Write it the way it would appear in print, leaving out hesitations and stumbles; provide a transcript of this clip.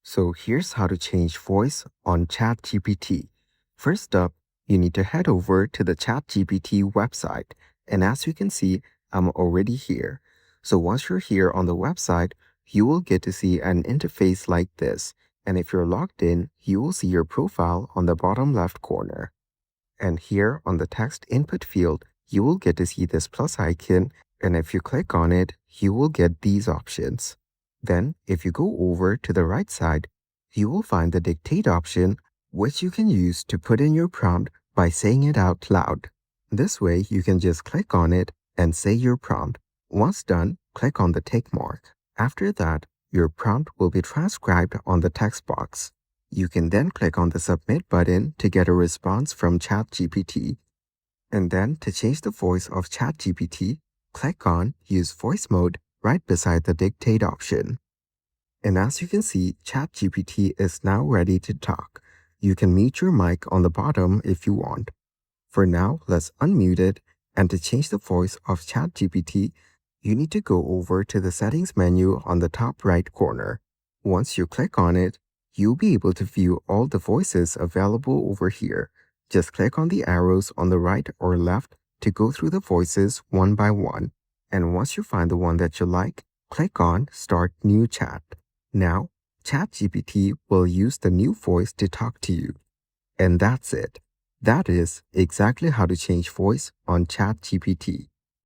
So here's how to change voice on ChatGPT. First up, you need to head over to the ChatGPT website. And as you can see, I'm already here. So once you're here on the website, you will get to see an interface like this. And if you're logged in, you will see your profile on the bottom left corner. And here on the text input field, you will get to see this plus icon. And if you click on it, you will get these options. Then, if you go over to the right side, you will find the dictate option, which you can use to put in your prompt by saying it out loud. This way, you can just click on it and say your prompt. Once done, click on the tick mark. After that, your prompt will be transcribed on the text box. You can then click on the Submit button to get a response from ChatGPT. And then, to change the voice of ChatGPT, click on Use Voice Mode right beside the Dictate option. And as you can see, ChatGPT is now ready to talk. You can mute your mic on the bottom if you want. For now, let's unmute it, and to change the voice of ChatGPT, you need to go over to the Settings menu on the top right corner. Once you click on it, you'll be able to view all the voices available over here. Just click on the arrows on the right or left to go through the voices one by one. And once you find the one that you like, click on Start New Chat. Now, ChatGPT will use the new voice to talk to you. And that's it. That is exactly how to change voice on ChatGPT.